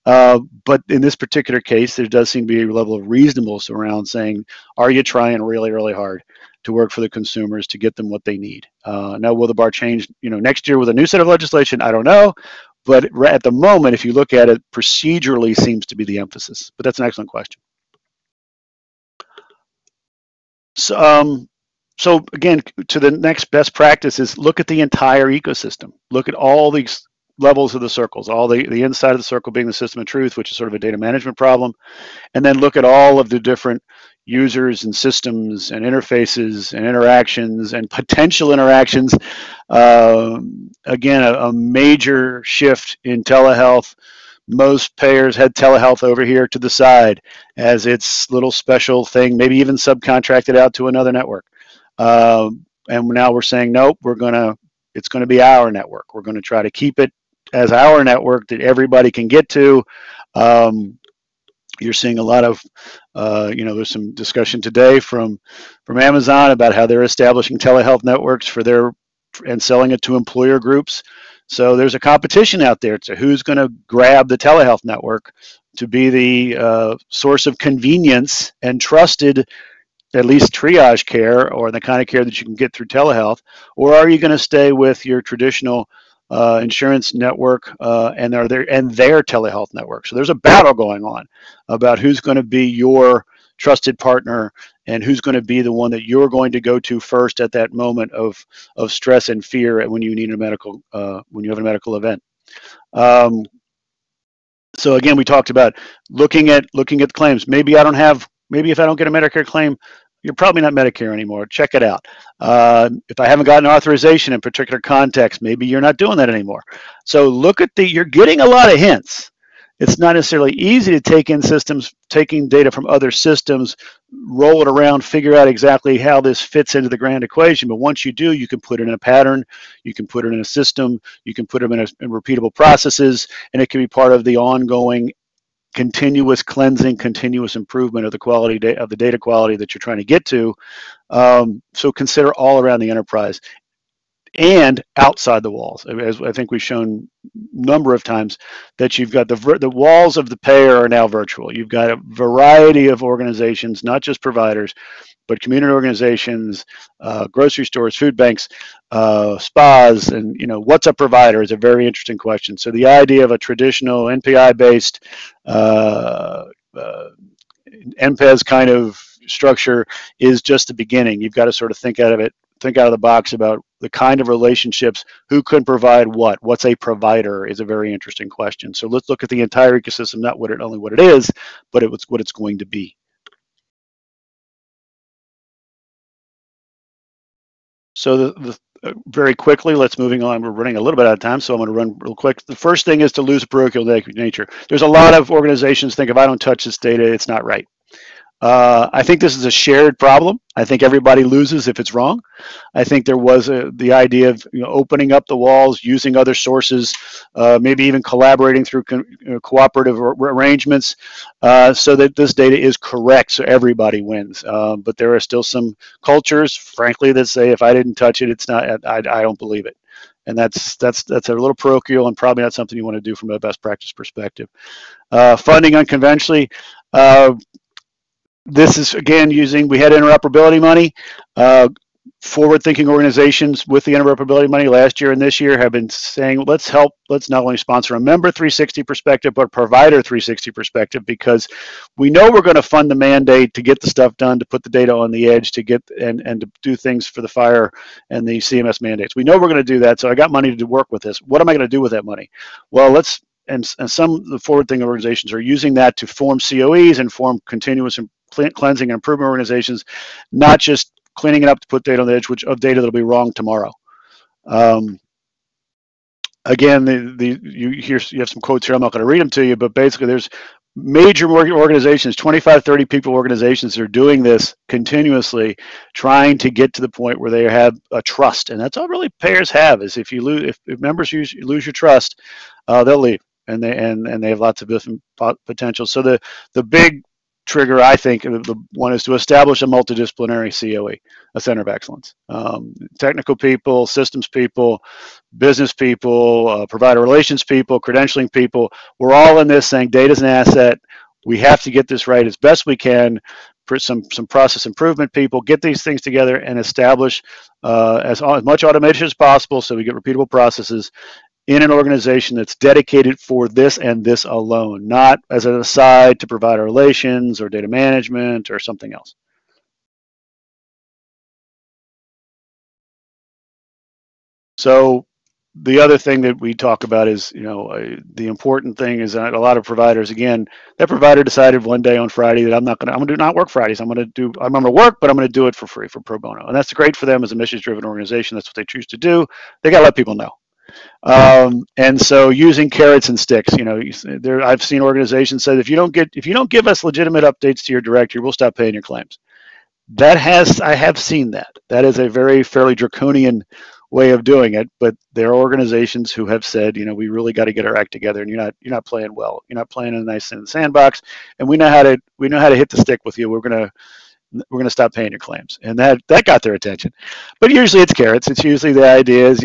but in this particular case, there does seem to be a level of reasonableness around saying, are you trying really, really hard to work for the consumers to get them what they need? Now, will the bar change, next year with a new set of legislation? I don't know. But at the moment, if you look at it, procedurally seems to be the emphasis. But that's an excellent question. So again, to the next best practice is look at the entire ecosystem. Look at all these levels of the circles, all the inside of the circle being the system of truth, which is sort of a data management problem, and then look at all of the different users and systems and interfaces and interactions and potential interactions. Again, a major shift in telehealth. Most payers had telehealth over here to the side as its little special thing, maybe even subcontracted out to another network. And now we're saying, nope, it's going to be our network. We're going to try to keep it as our network that everybody can get to. You're seeing a lot of, there's some discussion today from Amazon about how they're establishing telehealth networks and selling it to employer groups. So there's a competition out there to who's going to grab the telehealth network to be the source of convenience and trusted, at least triage care or the kind of care that you can get through telehealth, or are you going to stay with your traditional insurance network and their telehealth network? So there's a battle going on about who's going to be your trusted partner and who's going to be the one that you're going to go to first at that moment of stress and fear when you need when you have a medical event. So again, we talked about looking at claims. Maybe if I don't get a Medicare claim, you're probably not Medicare anymore. Check it out. If I haven't gotten authorization in a particular context, maybe you're not doing that anymore. So you're getting a lot of hints. It's not necessarily easy to take in taking data from other systems, roll it around, figure out exactly how this fits into the grand equation. But once you do, you can put it in a pattern, you can put it in a system, you can put them in repeatable processes, and it can be part of the ongoing continuous cleansing, continuous improvement of the quality of the data quality that you're trying to get to. So consider all around the enterprise and outside the walls. As I think we've shown a number of times that you've got the walls of the payer are now virtual. You've got a variety of organizations, not just providers, but community organizations, grocery stores, food banks, spas, and what's a provider is a very interesting question. So the idea of a traditional NPI-based NPES kind of structure is just the beginning. You've got to sort of think out of the box about the kind of relationships, who can provide what's a provider is a very interesting question. So let's look at the entire ecosystem, not only what it is, but what it's going to be. So very quickly, let's moving on. We're running a little bit out of time, so I'm going to run real quick. The first thing is to lose a parochial nature. There's a lot of organizations think if I don't touch this data, it's not right. I think this is a shared problem. I think everybody loses if it's wrong. I think there was the idea of opening up the walls, using other sources, maybe even collaborating through cooperative arrangements, so that this data is correct, so everybody wins. But there are still some cultures, frankly, that say if I didn't touch it, it's not. I don't believe it, and that's a little parochial and probably not something you want to do from a best practice perspective. Funding unconventionally. This is again using, we had interoperability money. Forward-thinking organizations with the interoperability money last year and this year have been saying, let's not only sponsor a member 360 perspective, but provider 360 perspective, because we know we're going to fund the mandate to get the stuff done, to put the data on the edge, to get and to do things for the fire and the CMS mandates. We know we're going to do that, so I got money to work with this. What am I going to do with that money? Well, and some of the forward-thinking organizations are using that to form COEs and form continuous cleansing and improvement organizations, not just cleaning it up to put data on the edge, of data that'll be wrong tomorrow. Again, you have some quotes here. I'm not going to read them to you, but basically there's major organizations, 25, 30 people organizations that are doing this continuously, trying to get to the point where they have a trust. And that's all really payers have, is if you lose, if members lose your trust, they'll leave, and they have lots of different potential. So the big trigger, I think, the one is to establish a multidisciplinary COE, a center of excellence. Technical people, systems people, business people, provider relations people, credentialing people. We're all in this saying data is an asset. We have to get this right as best we can. For some process improvement people, get these things together and establish as much automation as possible, so we get repeatable processes in an organization that's dedicated for this and this alone, not as an aside to provider relations or data management or something else. So the other thing that we talk about is, the important thing is that a lot of providers, again, that provider decided one day on Friday that I'm going to not work Fridays. I'm going to work, but I'm going to do it for free, for pro bono. And that's great for them as a missions-driven organization. That's what they choose to do. They got to let people know. And so using carrots and sticks, I've seen organizations say, if you don't give us legitimate updates to your directory, we'll stop paying your claims. I have seen that. That is a fairly draconian way of doing it, but there are organizations who have said, we really got to get our act together, and you're not playing well. You're not playing in the sandbox, and we know how to hit the stick with you. We're going to stop paying your claims. And that got their attention. But usually it's carrots. It's usually the idea is,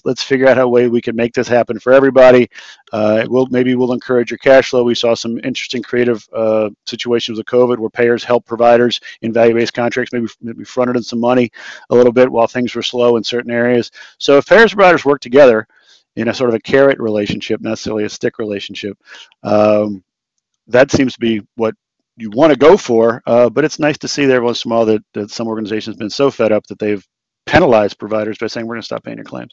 let's figure out a way we can make this happen for everybody. Maybe we'll encourage your cash flow. We saw some interesting creative situations with COVID where payers help providers in value-based contracts, maybe fronted in some money a little bit while things were slow in certain areas. So if payers and providers work together in a sort of a carrot relationship, not necessarily a stick relationship, that seems to be what you want to go for, but it's nice to see there once in a while that some organizations have been so fed up that they've penalized providers by saying, we're going to stop paying your claims.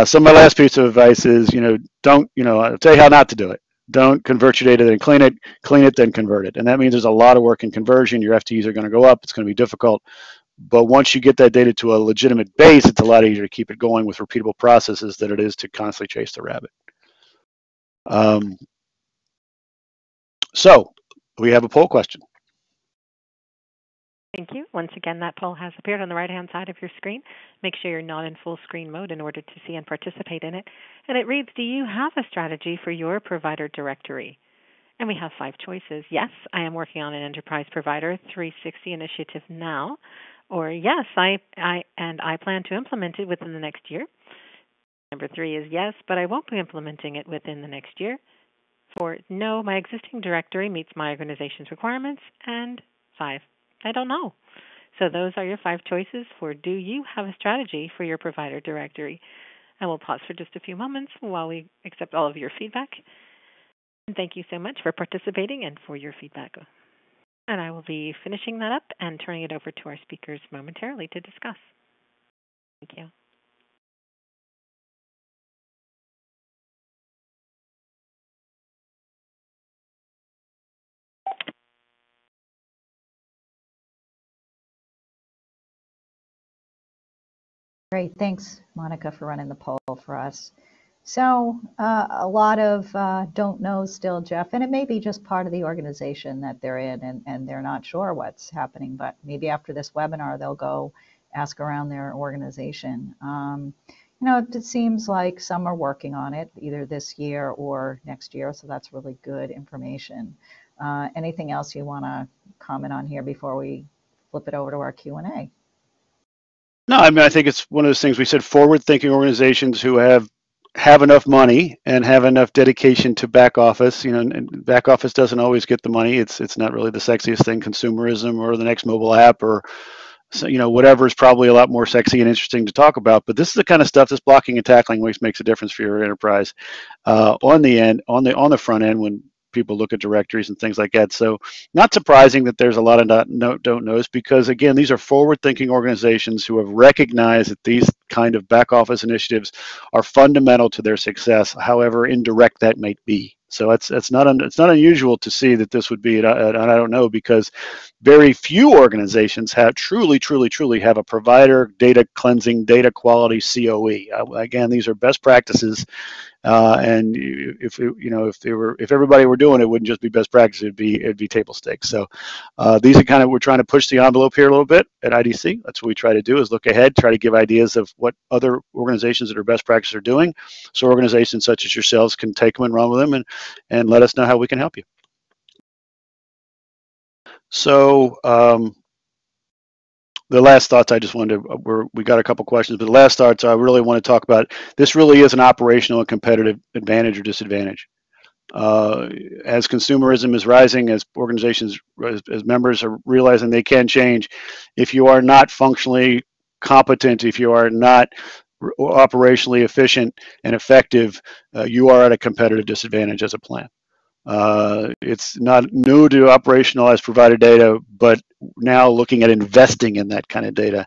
So my last piece of advice is, I'll tell you how not to do it. Don't convert your data, then clean it, then convert it. And that means there's a lot of work in conversion. Your FTEs are going to go up. It's going to be difficult. But once you get that data to a legitimate base, it's a lot easier to keep it going with repeatable processes than it is to constantly chase the rabbit. So we have a poll question. Thank you. Once again, that poll has appeared on the right-hand side of your screen. Make sure you're not in full screen mode in order to see and participate in it. And it reads, do you have a strategy for your provider directory? And we have 5 choices. Yes, I am working on an enterprise provider 360 initiative now. Or yes, I plan to implement it within the next year. Number 3 is yes, but I won't be implementing it within the next year. 4, no, my existing directory meets my organization's requirements. And 5, I don't know. So those are your 5 choices for do you have a strategy for your provider directory? And we'll pause for just a few moments while we accept all of your feedback. And thank you so much for participating and for your feedback. And I will be finishing that up and turning it over to our speakers momentarily to discuss. Thank you. Great, thanks, Monica, for running the poll for us. So a lot of don't know still, Jeff, and it may be just part of the organization that they're in and they're not sure what's happening, but maybe after this webinar, they'll go ask around their organization. It seems like some are working on it either this year or next year, so that's really good information. Anything else you want to comment on here before we flip it over to our Q&A? No, I mean, I think it's one of those things we said, forward-thinking organizations who have have enough money and have enough dedication to back office. And back office doesn't always get the money. It's not really the sexiest thing. Consumerism or the next mobile app or whatever is probably a lot more sexy and interesting to talk about. But this is the kind of stuff, this blocking and tackling, which makes a difference for your enterprise on the front end when people look at directories and things like that. So not surprising that there's a lot of don't knows, because again, these are forward-thinking organizations who have recognized that these kind of back office initiatives are fundamental to their success, however indirect that might be. So it's not unusual to see that this would be, and I don't know, because very few organizations have truly have a provider data cleansing, data quality COE. Again, these are best practices. And if everybody were doing it, wouldn't just be best practice, it'd be table stakes. So these are kind of, we're trying to push the envelope here a little bit at IDC. That's what we try to do, is look ahead, try to give ideas of what other organizations that are best practice are doing, so organizations such as yourselves can take them and run with them and let us know how we can help you. So the last thoughts I just wanted to, we got a couple questions, but the last thoughts I really want to talk about, this really is an operational and competitive advantage or disadvantage. As consumerism is rising, as organizations, as members are realizing they can change, if you are not functionally competent, if you are not operationally efficient and effective, you are at a competitive disadvantage as a plan. It's not new to operationalize provider data, but now looking at investing in that kind of data,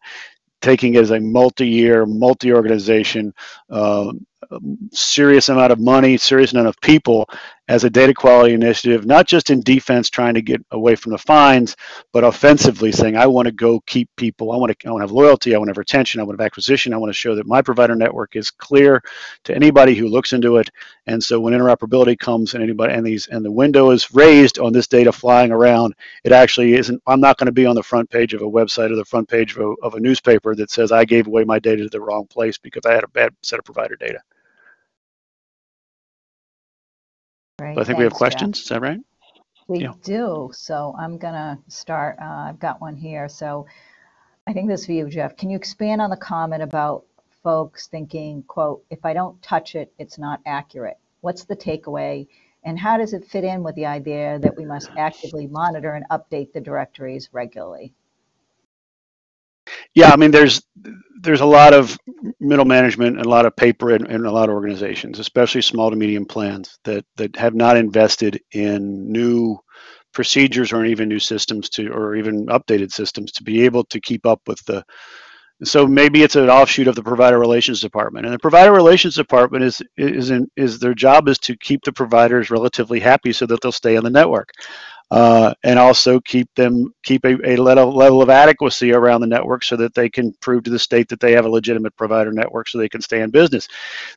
taking it as a multi-year, multi-organization, serious amount of money, serious amount of people as a data quality initiative, not just in defense trying to get away from the fines, but offensively saying, I want to go keep people, I want to have loyalty, I want to have retention, I want to have acquisition, I want to show that my provider network is clear to anybody who looks into it. And so when interoperability comes and the window is raised on this data flying around, it actually isn't, I'm not going to be on the front page of a website or the front page of a newspaper that says I gave away my data to the wrong place because I had a bad set of provider data. Great, I think we have questions. Jeff. Is that right? We do. So I'm going to start. I've got one here. So I think this is for you, Jeff. Can you expand on the comment about folks thinking, quote, if I don't touch it, it's not accurate? What's the takeaway? And how does it fit in with the idea that we must actively monitor and update the directories regularly? Yeah, I mean, there's a lot of middle management and a lot of paper in a lot of organizations, especially small to medium plans that have not invested in new procedures or even new systems or even updated systems to be able to keep up with the. So maybe it's an offshoot of the provider relations department, and the provider relations department is their job is to keep the providers relatively happy so that they'll stay on the network. And also keep a level of adequacy around the network so that they can prove to the state that they have a legitimate provider network so they can stay in business.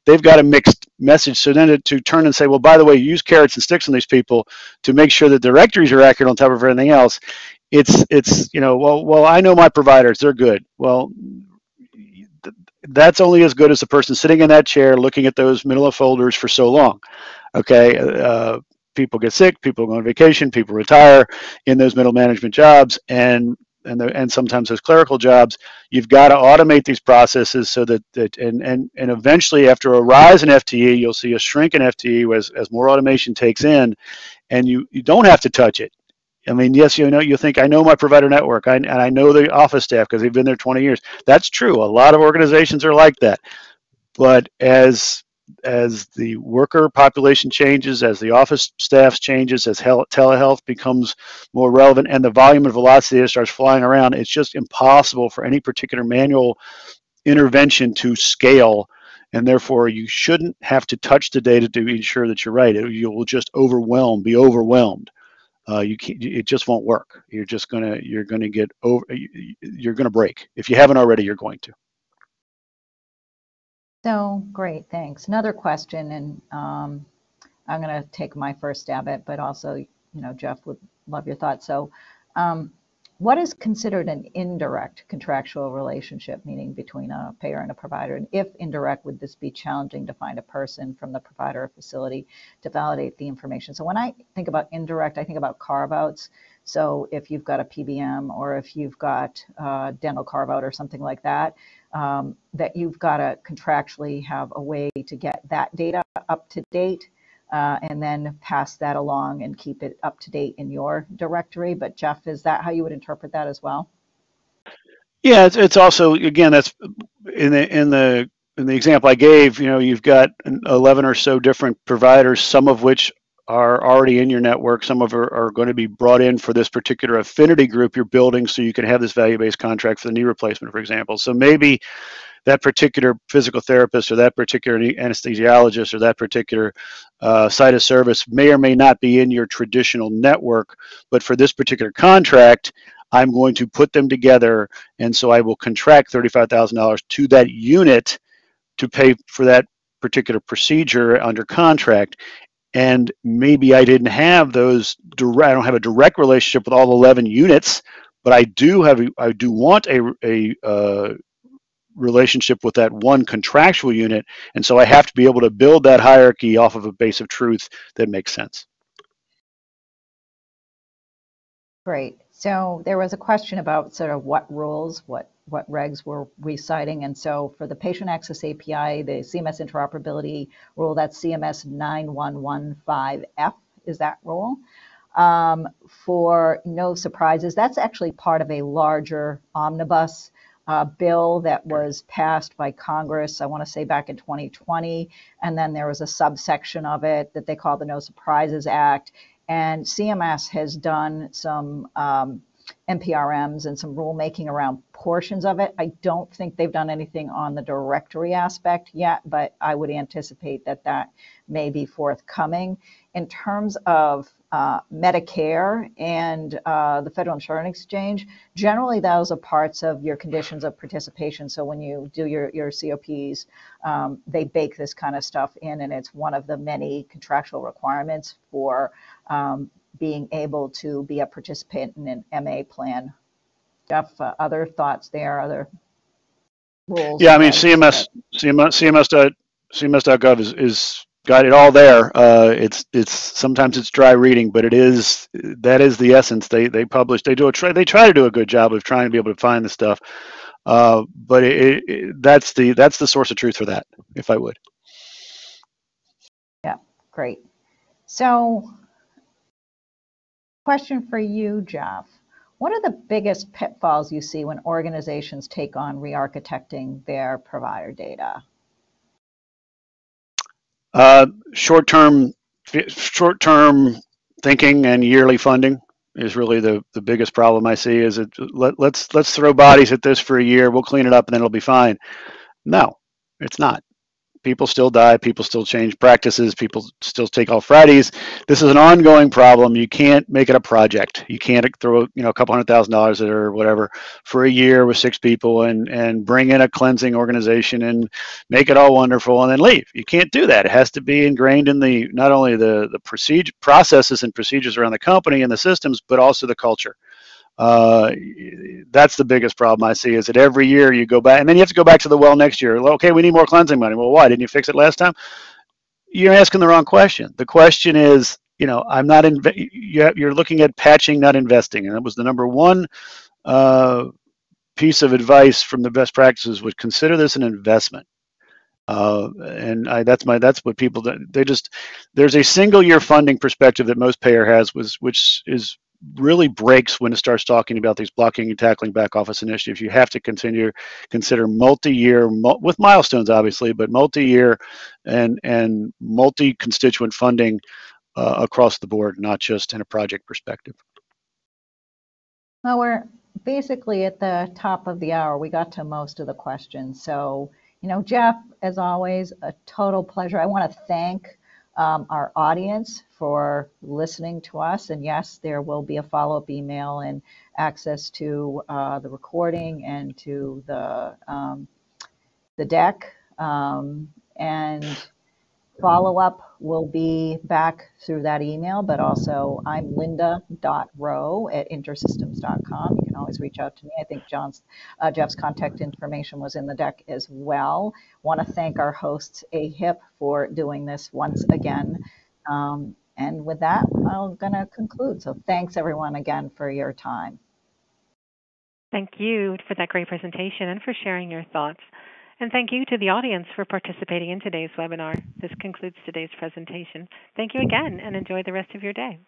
They've got a mixed message. So then to turn and say, well, by the way, use carrots and sticks on these people to make sure that directories are accurate on top of everything else. It's well, I know my providers, they're good. Well, that's only as good as the person sitting in that chair looking at those manila folders for so long. Okay. People get sick, people go on vacation, people retire in those middle management jobs, and sometimes those clerical jobs. You've got to automate these processes so that and eventually, after a rise in FTE, you'll see a shrink in FTE as more automation takes in, and you don't have to touch it. I mean, yes, you think I know my provider network, and I know the office staff because they've been there 20 years. That's true. A lot of organizations are like that, but as the worker population changes, as the office staff changes, as telehealth becomes more relevant and the volume and velocity starts flying around, it's just impossible for any particular manual intervention to scale. And therefore, you shouldn't have to touch the data to ensure that you're right. You will just be overwhelmed. It just won't work. You're going to break. If you haven't already, you're going to. So great, thanks. Another question, and I'm going to take my first stab at it, but also, Jeff would love your thoughts. So, what is considered an indirect contractual relationship, meaning between a payer and a provider? And if indirect, would this be challenging to find a person from the provider or facility to validate the information? So when I think about indirect, I think about carve-outs. So if you've got a PBM or if you've got dental carve out or something like that, that you've got to contractually have a way to get that data up to date and then pass that along and keep it up to date in your directory. But Jeff, is that how you would interpret that as well? Yeah, it's also, again, that's in the example I gave. You've got 11 or so different providers, some of which are already in your network, some of are going to be brought in for this particular affinity group you're building, so you can have this value-based contract for the knee replacement, for example. So maybe that particular physical therapist or that particular anesthesiologist or that particular site of service may or may not be in your traditional network, but for this particular contract, I'm going to put them together, and so I will contract $35,000 to that unit to pay for that particular procedure under contract. And maybe I didn't have those direct, I don't have a direct relationship with all 11 units, but I do want a relationship with that one contractual unit. And so I have to be able to build that hierarchy off of a base of truth that makes sense. Great. So there was a question about sort of what rules, what regs were we citing. And so for the patient access API, the CMS interoperability rule, that's CMS 9115F is that rule. For no surprises, that's actually part of a larger omnibus bill that was passed by Congress, I want to say back in 2020. And then there was a subsection of it that they call the No Surprises Act. And CMS has done some NPRMs and some rulemaking around portions of it. I don't think they've done anything on the directory aspect yet, but I would anticipate that that may be forthcoming. In terms of Medicare and the Federal Insurance Exchange, generally those are parts of your conditions of participation. So when you do your COPs, they bake this kind of stuff in, and it's one of the many contractual requirements for being able to be a participant in an MA plan. Jeff, other thoughts there, other rules? Yeah, I mean, CMS.gov is got it all there. It's sometimes it's dry reading, but that is the essence. They try to do a good job of trying to be able to find the stuff. But that's the source of truth for that, if I would. Yeah, great. So, question for you, Jeff. What are the biggest pitfalls you see when organizations take on re-architecting their provider data? Short-term thinking and yearly funding is really the biggest problem I see. Is let's throw bodies at this for a year, we'll clean it up, and then it'll be fine. No, it's not. People still die. People still change practices. People still take off Fridays. This is an ongoing problem. You can't make it a project. You can't throw a couple $100,000 or whatever for a year with 6 people and bring in a cleansing organization and make it all wonderful and then leave. You can't do that. It has to be ingrained in not only the processes and procedures around the company and the systems, but also the culture. That's the biggest problem I see, is that every year you go back and then you have to go back to the well next year. Okay, we need more cleansing money. Well, why didn't you fix it last time? You're asking the wrong question. The question is, I'm not you're looking at patching, not investing. And that was the number one piece of advice from the best practices, would consider this an investment. That's what people, there's a single year funding perspective that most payer has, which is really breaks when it starts talking about these blocking and tackling back office initiatives. You have to consider multi-year with milestones, obviously, but multi-year and multi-constituent funding across the board, not just in a project perspective. Well, we're basically at the top of the hour. We got to most of the questions. So, Jeff, as always, a total pleasure. I want to thank our audience for listening to us. And yes, there will be a follow-up email and access to the recording and to the deck. And follow-up will be back through that email, but also I'm linda.rowe@intersystems.com. You can always reach out to me. I think Jeff's contact information was in the deck as well. Want to thank our hosts, AHIP, for doing this once again. And with that, I'm going to conclude. So thanks everyone again for your time. Thank you for that great presentation and for sharing your thoughts. And thank you to the audience for participating in today's webinar. This concludes today's presentation. Thank you again and enjoy the rest of your day.